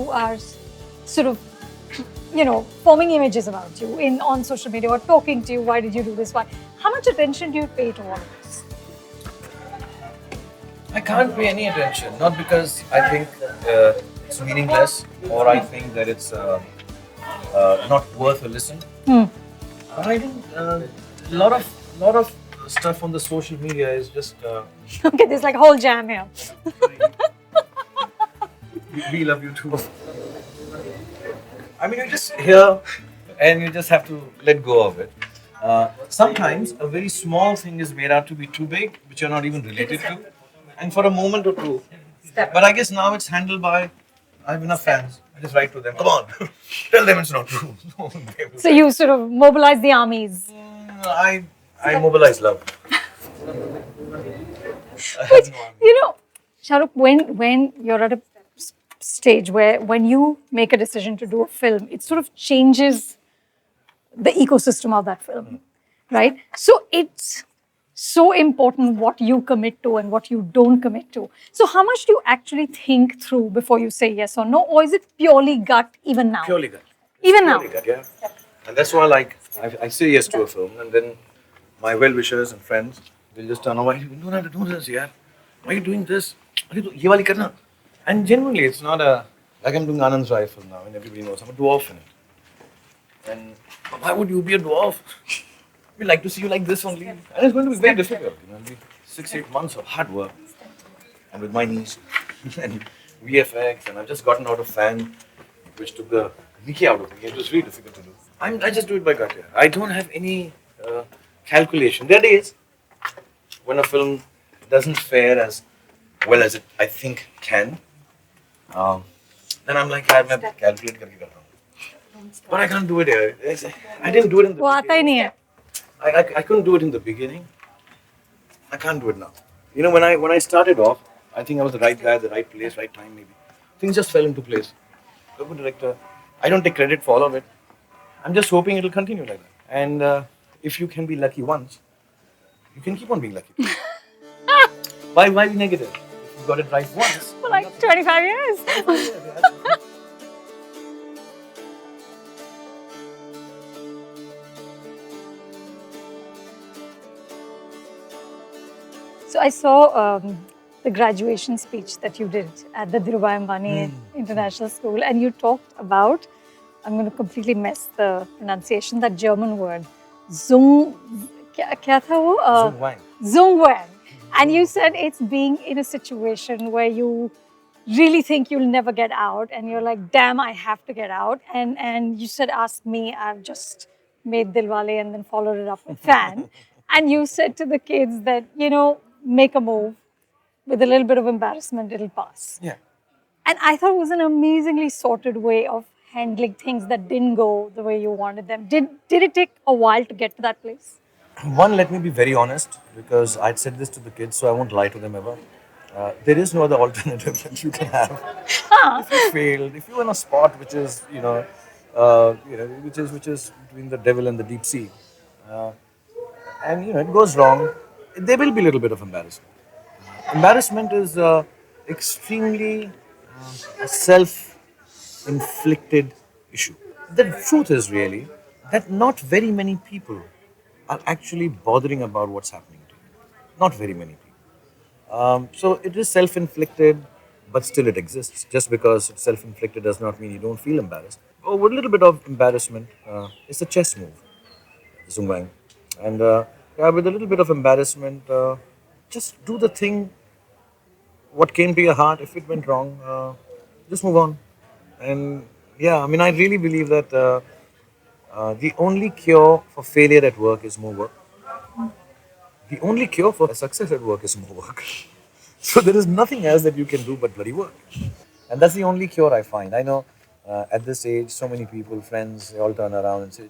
who are sort of, forming images about you on social media or talking to you, why did you do this? Why? How much attention do you pay to all of this? I can't pay any attention, not because I think it's meaningless or I think that it's not worth a listen. But I think a lot of stuff on the social media is just. Okay, there's like a whole jam here. We love you too. I mean, you just hear and you just have to let go of it. Sometimes a very small thing is made out to be too big, which you're not even related to. And for a moment or two. But I guess now it's handled by, I have enough fans. I just write to them, come on, tell them it's not true. So you sort of mobilize the armies. I mobilize love. But, Shah Rukh, when you're at a stage where when you make a decision to do a film, it sort of changes the ecosystem of that film, right? So it's so important what you commit to and what you don't commit to. So how much do you actually think through before you say yes or no? Or is it purely gut even now? Purely gut. Even now? Purely gut, yeah. And that's why I say yes to a film and then my well-wishers and friends, they'll just turn over, you don't have to do this, yeah. Why are you doing this? Ye wali karna. And genuinely, it's not like I'm doing Anand's rifle now and everybody knows I'm a dwarf in it. And why would you be a dwarf? We like to see you like this only. And it's going to be very difficult. It'll be 6-8 months of hard work. And with my knees and VFX, and I've just gotten out of fan, which took the Mickey out of me. It was really difficult to do. I just do it by gut here. I don't have any calculation. There are days when a film doesn't fare as well as it, I think, can. Then I'm like, I'm calculate karke kar raha hu. But I can't do it here. I didn't do it in the beginning. I couldn't do it in the beginning. I can't do it now. When I started off, I think I was the right guy, the right place, right time maybe. Things just fell into place. Good director. I don't take credit for all of it. I'm just hoping it'll continue like that. And if you can be lucky once, you can keep on being lucky. Why be negative? If you got it right once. For like 25 years. So I saw the graduation speech that you did at the Dhirubhai Ambani International School, and you talked about, I'm going to completely mess the pronunciation, that German word, kya tha wo? Zungwang. And you said it's being in a situation where you really think you'll never get out, and you're like, damn, I have to get out. And you said, ask me, I've just made Dilwale and then followed it up with Fan. And you said to the kids that, make a move. With a little bit of embarrassment, it'll pass. Yeah. And I thought it was an amazingly sorted way of handling things that didn't go the way you wanted them. Did it take a while to get to that place? One, let me be very honest, because I'd said this to the kids, so I won't lie to them ever. There is no other alternative that you can have. If you failed, if you're in a spot which is, which is between the devil and the deep sea, and it goes wrong, there will be a little bit of embarrassment. Embarrassment is extremely a self-inflicted issue. The truth is really that not very many people are actually bothering about what's happening to you. Not very many people. So it is self-inflicted, but still it exists. Just because it's self-inflicted does not mean you don't feel embarrassed. Oh, with a little bit of embarrassment, it's a chess move, Zungwang. And with a little bit of embarrassment, just do the thing, what came to your heart. If it went wrong, just move on. And I really believe that the only cure for failure at work is more work. The only cure for success at work is more work. So there is nothing else that you can do but bloody work. And that's the only cure I find. I know at this age, so many people, friends, they all turn around and say,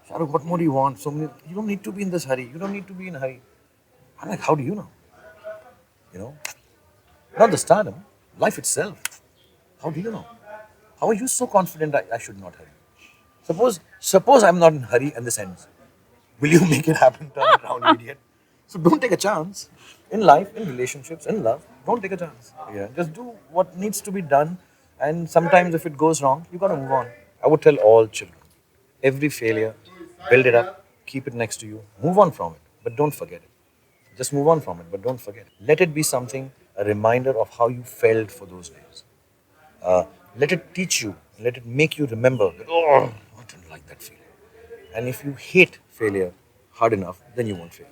Shah Rukh, what more do you want? You don't need to be in this hurry. You don't need to be in a hurry. I'm like, how do you know? Not the stardom, life itself. How do you know? How are you so confident I should not hurry? Suppose I'm not in a hurry and this ends. Will you make it happen? Turn it around, idiot. So don't take a chance. In life, in relationships, in love, don't take a chance. Yeah, just do what needs to be done And sometimes if it goes wrong, you got to move on. I would tell all children, every failure, build it up, keep it next to you, move on from it, but don't forget it. Just move on from it, but don't forget it. Let it be something, a reminder of how you felt for those days. Uh, Let it teach you, let it make you remember that, oh, I didn't like that feeling. And if you hate failure hard enough, then you won't fail.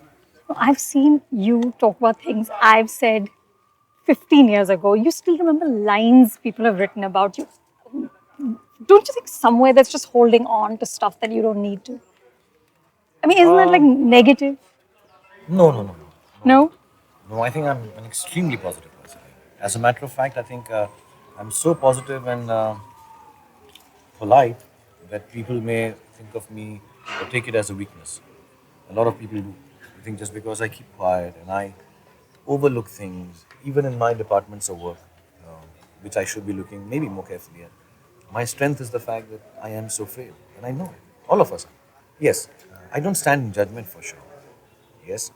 I've seen you talk about things I've said 15 years ago. You still remember lines people have written about you. Don't you think somewhere that's just holding on to stuff that you don't need to? I mean, isn't that like negative? No, no, no, no. No? No, I think I'm an extremely positive person. As a matter of fact, I think I'm so positive and polite that people may think of me or take it as a weakness. A lot of people do. I think just because I keep quiet and I overlook things, even in my departments of work, which I should be looking maybe more carefully at. My strength is the fact that I am so frail, and I know it. All of us are. Yes, I don't stand in judgment for sure. Yes,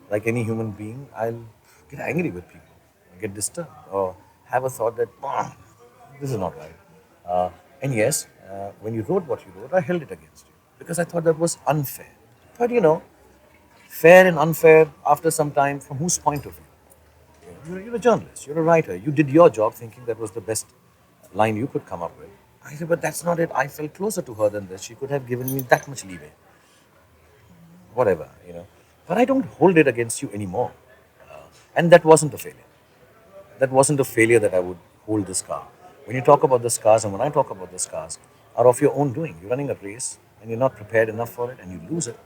like any human being, I'll get angry with people, get disturbed, or have a thought that this is not right. And yes, when you wrote what you wrote, I held it against you because I thought that was unfair. But fair and unfair after some time, from whose point of view? You're a journalist, you're a writer, you did your job thinking that was the best line you could come up with. I said, but that's not it. I felt closer to her than this. She could have given me that much leeway. Whatever. But I don't hold it against you anymore. And that wasn't a failure. That wasn't a failure that I would hold the scar. When you talk about the scars and when I talk about the scars, are of your own doing. You're running a race and you're not prepared enough for it and you lose it.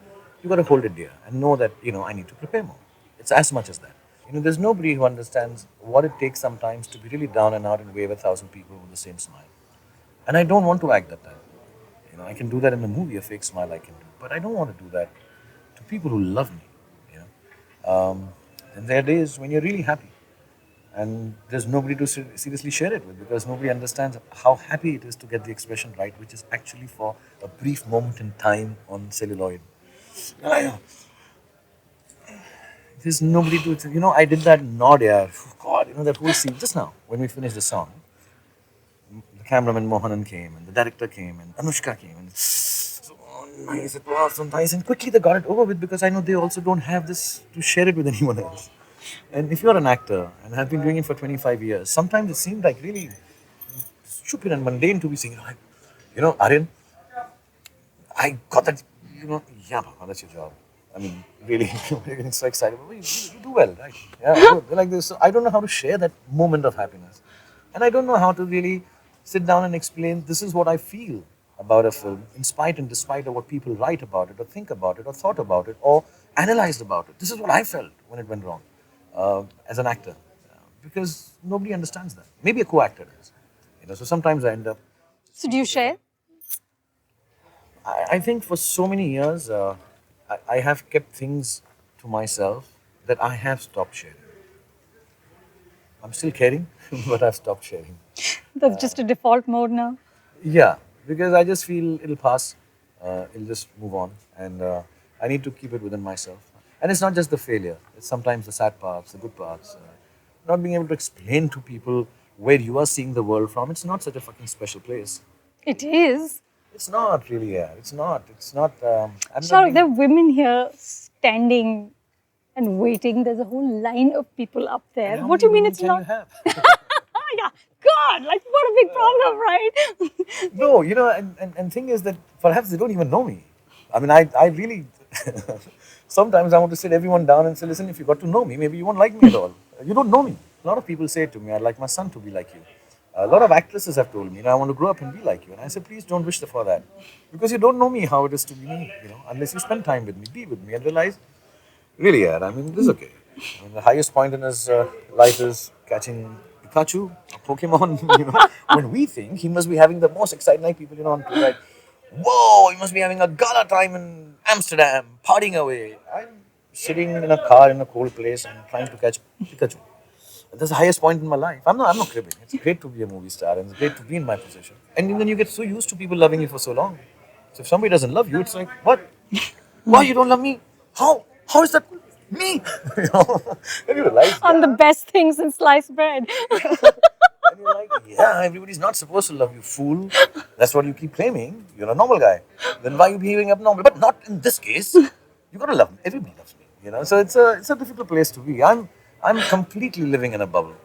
You got to hold it dear and know that, I need to prepare more. It's as much as that. There's nobody who understands what it takes sometimes to be really down and out and wave 1,000 people with the same smile. And I don't want to act that time. I can do that in a movie, a fake smile I can do. But I don't want to do that to people who love me. And there are days when you're really happy. And there's nobody to seriously share it with because nobody understands how happy it is to get the expression right, which is actually for a brief moment in time on celluloid. There's nobody to, I did that nod, yeah. God, that whole scene just now when we finished the song. The cameraman Mohanan came and the director came and Anushka came and so nice, it was so nice. And quickly they got it over with because I know they also don't have this to share it with anyone else. And if you're an actor and have been doing it for 25 years, sometimes it seems like really stupid and mundane to be saying, Aryan, I got that, yeah, Baba, that's your job. I mean, really, you're getting so excited. But you do well, right? Yeah, good. Like this. So I don't know how to share that moment of happiness. And I don't know how to really sit down and explain this is what I feel about a film, in spite and despite of what people write about it, or think about it, or thought about it, or analyzed about it. This is what I felt when it went wrong as an actor. Because nobody understands that. Maybe a co-actor does. So sometimes I end up. So do you share? I think for so many years, I have kept things to myself that I have stopped sharing. I'm still caring, but I've stopped sharing. That's just a default mode now. Yeah, because I just feel it'll pass, it'll just move on, and I need to keep it within myself. And it's not just the failure, it's sometimes the sad parts, the good parts. Not being able to explain to people where you are seeing the world from, it's not such a fucking special place. It is. It's not really, yeah. It's not. I'm Shah not Rukh, there are women here standing and waiting. There's a whole line of people up there. How What do you many mean women it's can not? you have? Yeah, God, like what a big problem, right? No, and thing is that perhaps they don't even know me. I mean, I really, sometimes I want to sit everyone down and say, listen, if you got to know me, maybe you won't like me at all. You don't know me. A lot of people say to me, I'd like my son to be like you. A lot of actresses have told me, I want to grow up and be like you. And I say, please don't wish for that. Because you don't know me how it is to be me, unless you spend time with me, be with me and realize, really, yeah, I mean, this is okay. I mean, the highest point in his life is catching Pikachu, a Pokemon, when we think he must be having the most exciting night, people, on Twitter, like, whoa, he must be having a gala time in Amsterdam, partying away. I'm sitting in a car in a cold place and trying to catch Pikachu. That's the highest point in my life. I'm not cribbing. It's great to be a movie star and it's great to be in my position. And then you get so used to people loving you for so long. So if somebody doesn't love you, it's like, what? Why you don't love me? How? How is that me? And you realize, On the best thing since sliced bread. and you're like, yeah, everybody's not supposed to love you, fool. That's what you keep claiming. You're a normal guy. Then why are you behaving abnormal? But not in this case. You gotta love me. Everybody loves me. So it's a difficult place to be. I'm completely living in a bubble.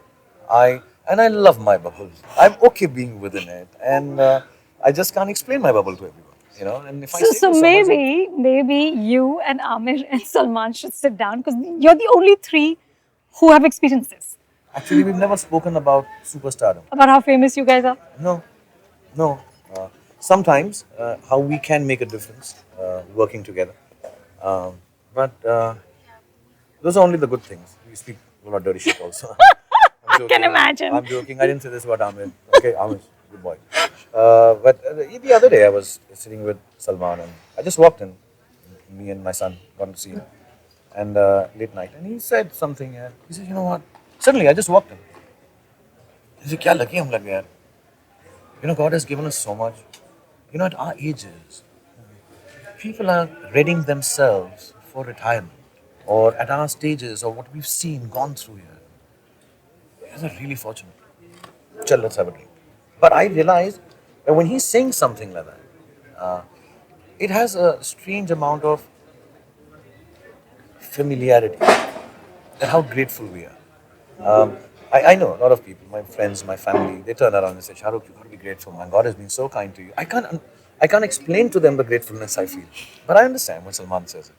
I love my bubble. I'm okay being within it, and I just can't explain my bubble to everyone. And if I say So to someone, maybe you and Amir and Salman should sit down because you're the only three who have experienced this. actually, we've never spoken about superstardom. About how famous you guys are. No, no. Sometimes how we can make a difference working together. But those are only the good things. We speak a lot of dirty shit also. I'm joking. Can imagine. I'm joking. I didn't say this about Amir. Okay, Amir's good boy. But the other day I was sitting with Salman and I just walked in. Me and my son got to see him. And late night. And he said something. He said, you know what? Suddenly I just walked in. He said, kya lucky hum lag gaye yaar. God has given us so much. At our ages, people are readying themselves for retirement. Or at our stages, or what we've seen, gone through here. You guys are really fortunate. Chal, let's have a drink. But I realized that when he's saying something like that, it has a strange amount of familiarity and how grateful we are. I know a lot of people, my friends, my family, they turn around and say, Shah Rukh, you got to be grateful, man. God has been so kind to you. I can't explain to them the gratefulness I feel. But I understand when Salman says it.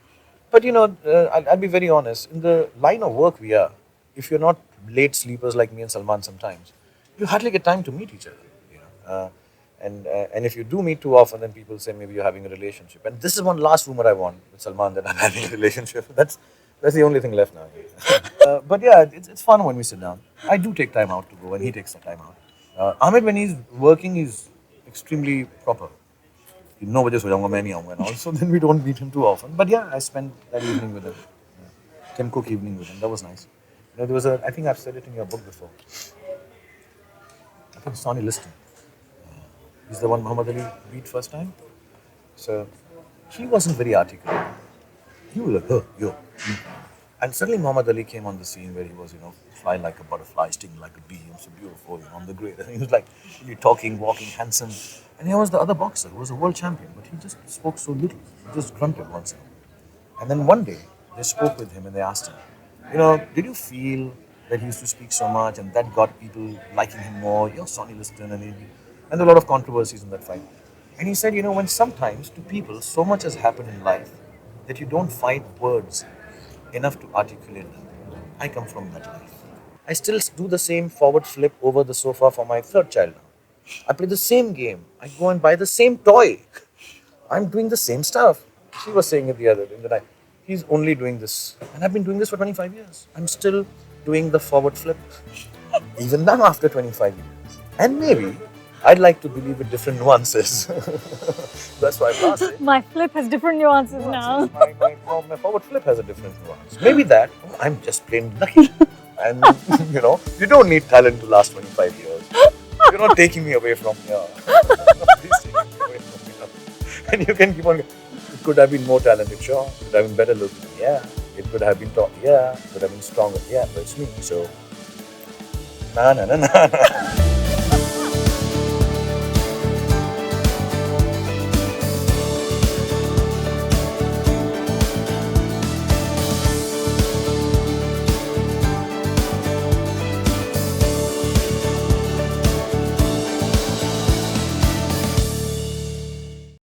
But I'll be very honest. In the line of work we are, if you're not late sleepers like me and Salman sometimes, you hardly get time to meet each other. And if you do meet too often, then people say maybe you're having a relationship. And this is one last rumor I want with Salman that I'm having a relationship. That's the only thing left now. But yeah, it's fun when we sit down. I do take time out to go, and he takes the time out. Ahmed, when he's working, he's extremely proper. 9 baje so jaunga, main nahi aunga and all. So then we don't meet him too often. But yeah, I spent that evening with him. Kim Cook evening with him. That was nice. I think I've said it in your book before. I think Sonny Liston. He's the one Muhammad Ali beat first time. So he wasn't very articulate. He was like, huh, yo. And suddenly Muhammad Ali came on the scene where he was, flying like a butterfly, stinging like a bee. He was so beautiful, on the grid. And he was like really talking, walking, handsome. And here was the other boxer who was a world champion, but he just spoke so little. He just grunted once in a while. And then one day, they spoke with him and they asked him, did you feel that he used to speak so much and that got people liking him more? You're Sonny Liston. And there were a lot of controversies in that fight. And he said, when sometimes to people so much has happened in life that you don't find words enough to articulate them. I come from that life. I still do the same forward flip over the sofa for my third child now. I play the same game. I go and buy the same toy. I'm doing the same stuff. She was saying it the other day in the night. He's only doing this. And I've been doing this for 25 years. I'm still doing the forward flip. Even now after 25 years. And maybe I'd like to believe with different nuances. That's why I asked it. My flip has different nuances now. My forward flip has a different nuance. Maybe that. I'm just plain lucky. And, you don't need talent to last 25 years. You're not taking me away from here. Nobody's taking me away from here. And you can keep on. It could have been more talented, sure. It could have been better looking, yeah. It could have been taught, yeah. It could have been stronger, yeah. But it's me, so. Na na na na.